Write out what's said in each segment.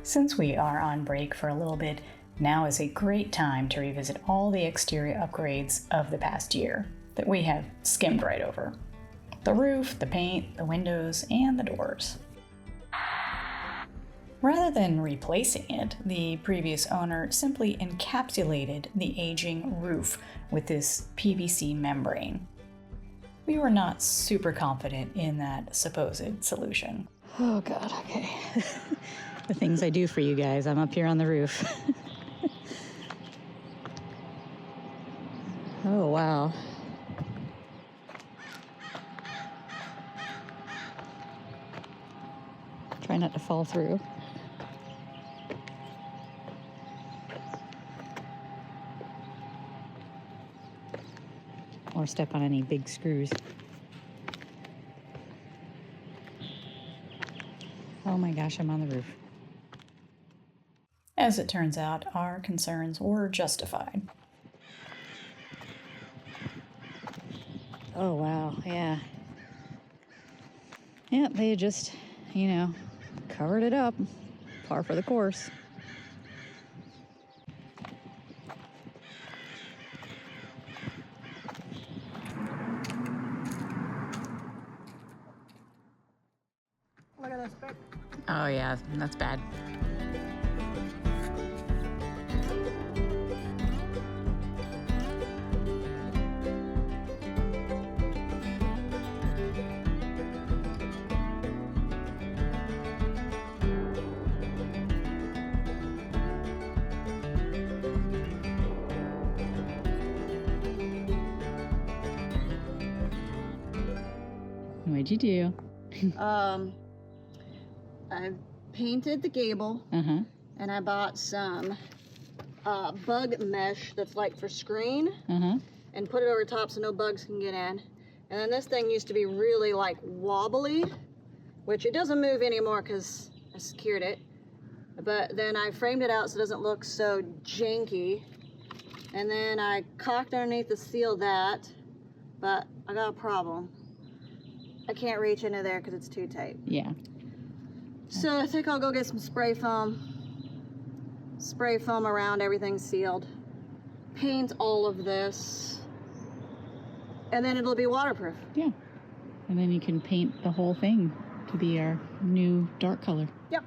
Since we are on break for a little bit, now is a great time to revisit all the exterior upgrades of the past year that we have skimmed right over. The roof, the paint, the windows, and the doors. Rather than replacing it, the previous owner simply encapsulated the aging roof with this PVC membrane. We were not super confident in that supposed solution. Oh God, okay. The things I do for you guys. I'm up here on the roof. Oh, wow. Try not to fall through. Or step on any big screws. Oh my gosh, I'm on the roof. As it turns out, our concerns were justified. Oh wow, yeah. Yep, they had just, covered it up. Par for the course. Look at this big. Oh yeah, that's bad. What'd you do? I painted the gable, and I bought some bug mesh that's like for screen, and put it over top so no bugs can get in. And then this thing used to be really like wobbly, which it doesn't move anymore because I secured it. But then I framed it out so it doesn't look so janky. And then I caulked underneath to seal that, but I got a problem. I can't reach into there because it's too tight. Yeah. So I think I'll go get some spray foam around everything sealed, paint all of this, and then it'll be waterproof. Yeah. And then you can paint the whole thing to be our new dark color. Yep.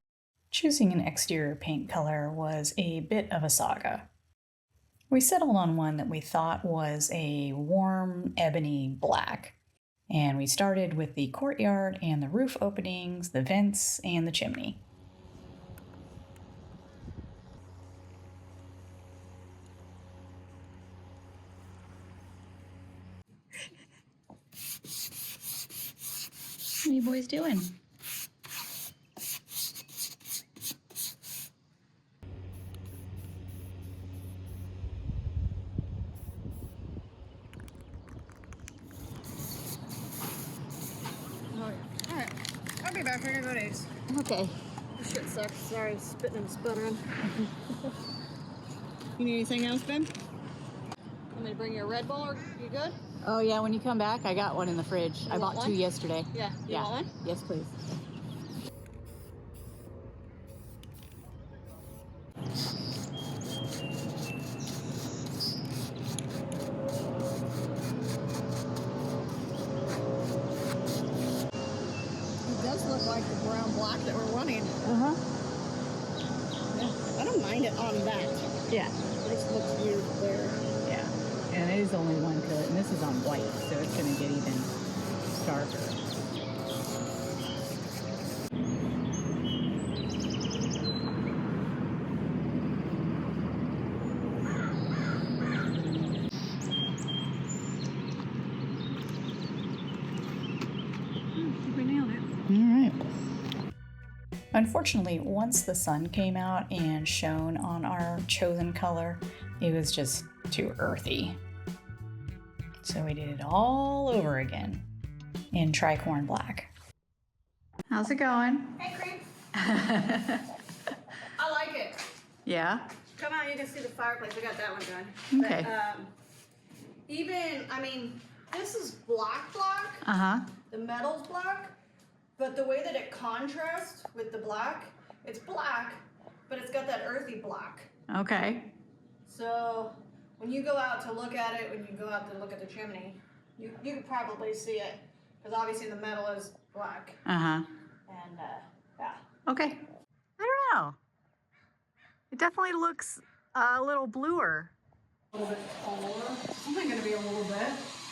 Choosing an exterior paint color was a bit of a saga. We settled on one that we thought was a warm ebony black. And we started with the courtyard and the roof openings, the vents, and the chimney. What are you boys doing? Alright, I'll be back. I gotta go to Ace. Okay. This shit sucks. Sorry, spitting and sputtering. You need anything else, babe? Want me to bring you a Red Bull, or you good? Oh yeah, when you come back, I got one in the fridge. I bought two yesterday. Yeah. You want one? Yes, please. It does look like the brown black that we're wanting. Uh-huh. Yeah. I don't mind it on that. Yeah. It just looks weird there. Yeah. And it is only one coat, and this is on white, so it's gonna get even darker. We nailed it. All right. Unfortunately, once the sun came out and shone on our chosen color, it was just too earthy. So we did it all over again in tricorn black. How's it going? Hey, Creep. I like it. Yeah? Come out, you can see the fireplace. I got that one done. Okay. But, this is black. Uh-huh. The metal's black, but the way that it contrasts with the black, it's black, but it's got that earthy black. Okay. So when you go out to look at it, when you go out to look at the chimney, you can probably see it because obviously the metal is black. Uh-huh. And yeah. Okay. I don't know. It definitely looks a little bluer. A little bit taller. It's only going to be a little bit.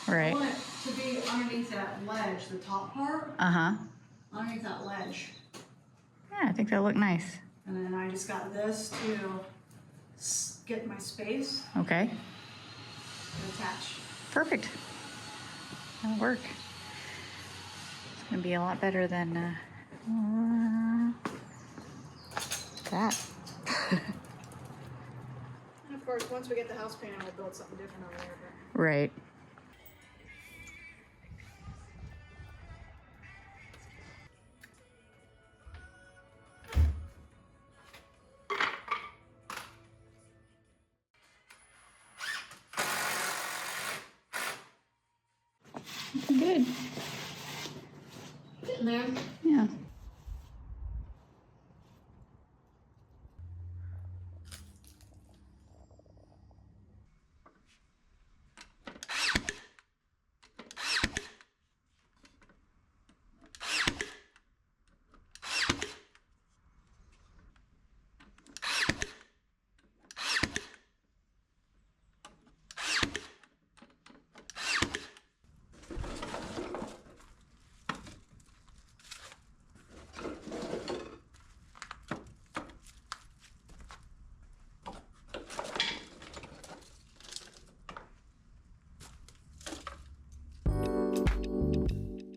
Right. I want it to be underneath that ledge, the top part. Uh-huh. Underneath that ledge. Yeah, I think that'll look nice. And then I just got this to get my space Okay. and attach. Perfect. That'll work. It's gonna be a lot better than that. And of course, once we get the house painted, we'll build something different over there. But Right. Good. getting there. Yeah.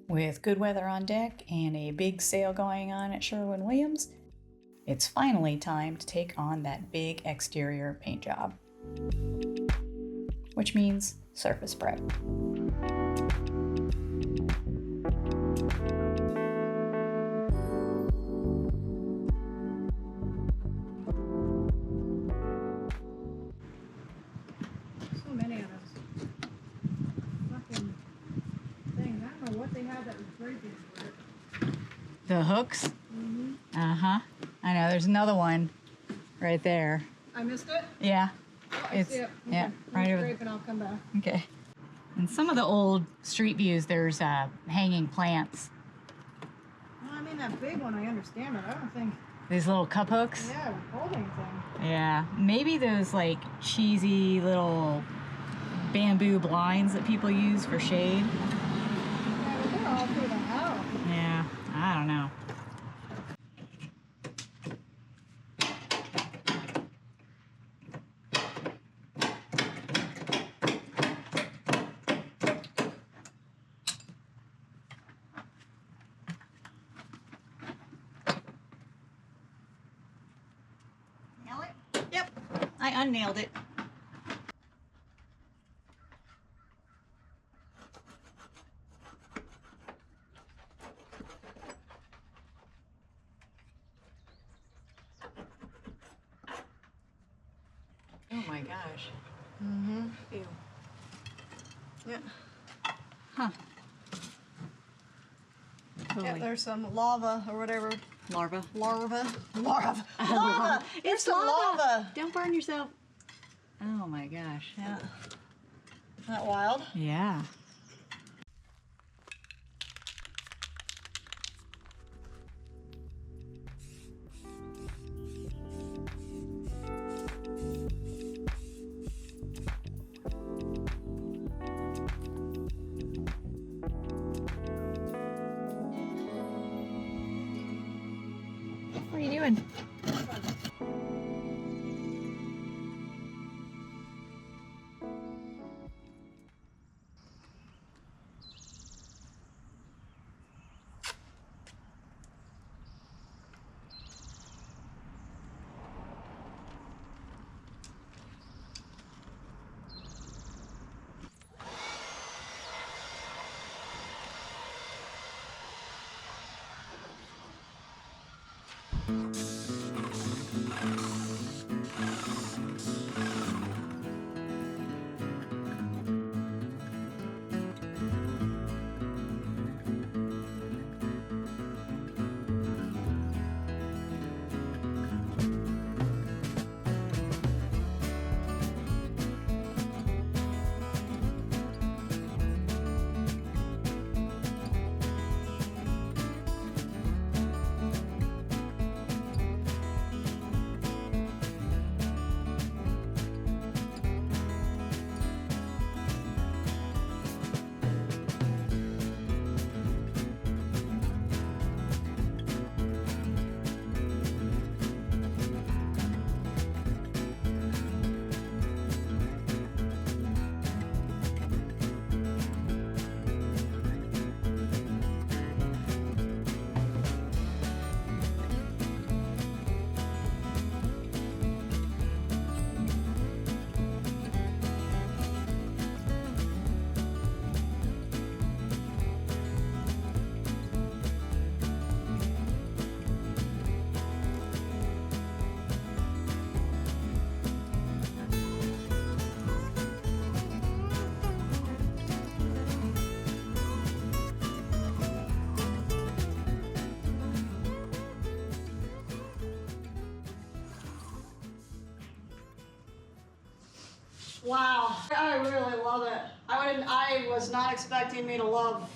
With good weather on deck and a big sale going on at Sherwin-Williams, it's finally time to take on that big exterior paint job. Which means surface prep. So many of us. Fucking things. I don't know what they had that was breaking for it. The hooks? Mm-hmm. Uh-huh. I know, there's another one right there. I missed it? Yeah. Oh, I It's, see it. yeah, Okay. right over Scrape and I'll come back. Okay. In some of the old street views, there's hanging plants. Well, I mean, that big one, I understand it. I don't think. These little cup hooks. Yeah, holding thing. Yeah. Maybe those like cheesy little bamboo blinds that people use for shade. Yeah, but they're all through the house. Yeah. I don't know. Nail it? Yep. I unnailed it. Oh my gosh. Mm-hmm. Ew. Yeah. Huh. Yeah, Totally. there's some lava or whatever. Larva. Larva. Lava. Lava. There's some lava. Don't burn yourself. Oh my gosh. Yeah. Isn't that wild? Yeah. What are you doing? Wow, I really love it. I was not expecting me to love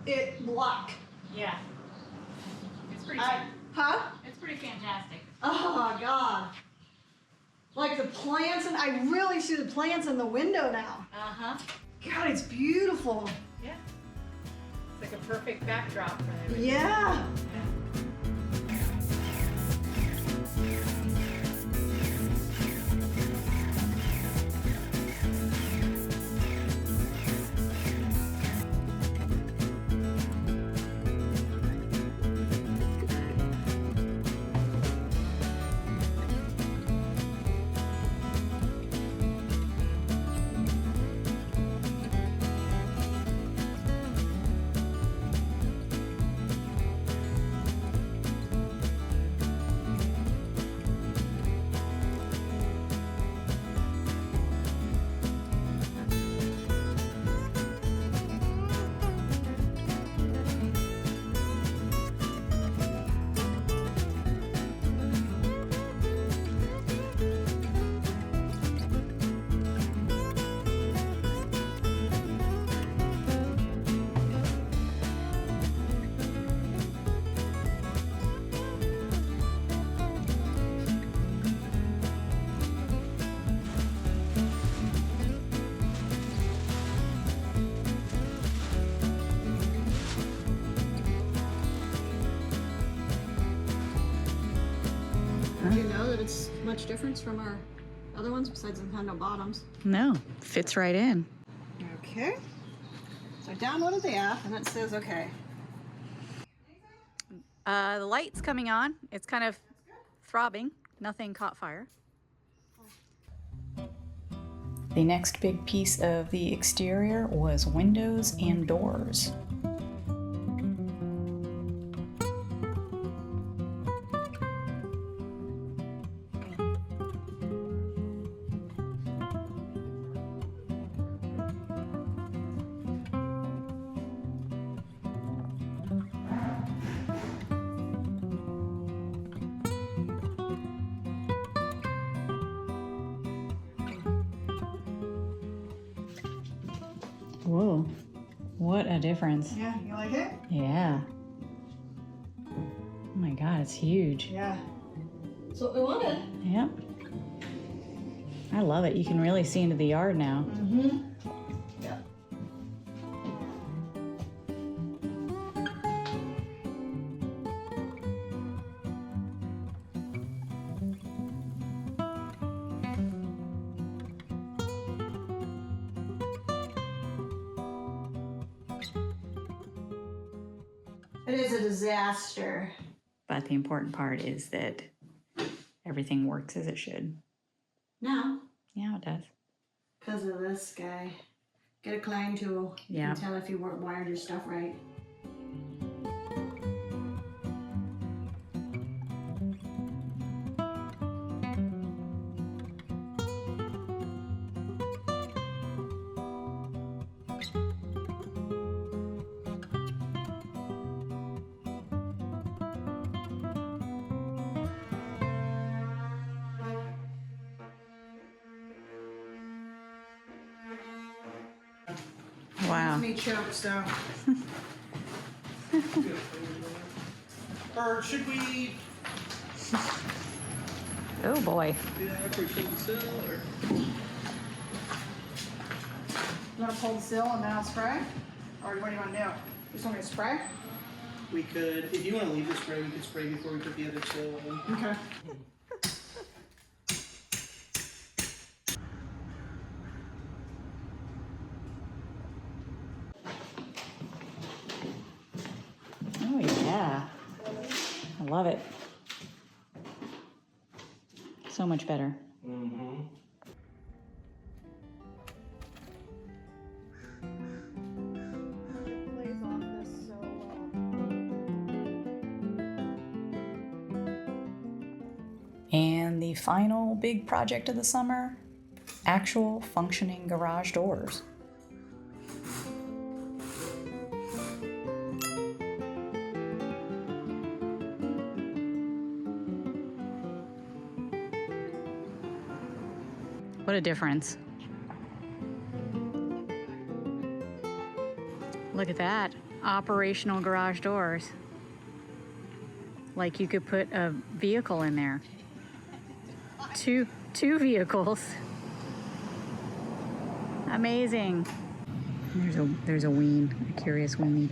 it black. Yeah. It's pretty It's pretty fantastic. Oh God. Like the plants, and I really see the plants in the window now. Uh-huh. God, it's beautiful. Yeah. It's like a perfect backdrop for everything. Yeah. Do you know that it's much difference from our other ones besides them have no bottoms? No, fits right in. Okay. So I downloaded the app and it says okay. The light's coming on. It's kind of throbbing. Nothing caught fire. The next big piece of the exterior was windows and doors. Whoa, what a difference. Yeah, you like it? Yeah. Oh my God, it's huge. Yeah. That's what we wanted. Yep. I love it. You can really see into the yard now. Mm-hmm. Yeah. It is a disaster. But the important part is that everything works as it should. No, Yeah, it does. because of this guy. Get a climb tool. You Yeah. can tell if you wired your stuff right. Wow. Me choke, so. Or should we Oh boy. do that for the sill, or? You want to pull the sill and then I'll spray? Or what do you want to do? You just want me to spray? We could, if you want to leave the spray, we could spray before we put the other sill in. Okay. Oh yeah. I love it. So much better. Mm-hmm. Plays off this so well. And the final big project of the summer, actual functioning garage doors. What a difference. Look at that. Operational garage doors. Like you could put a vehicle in there. Two vehicles. Amazing. There's a wean, a curious weenie.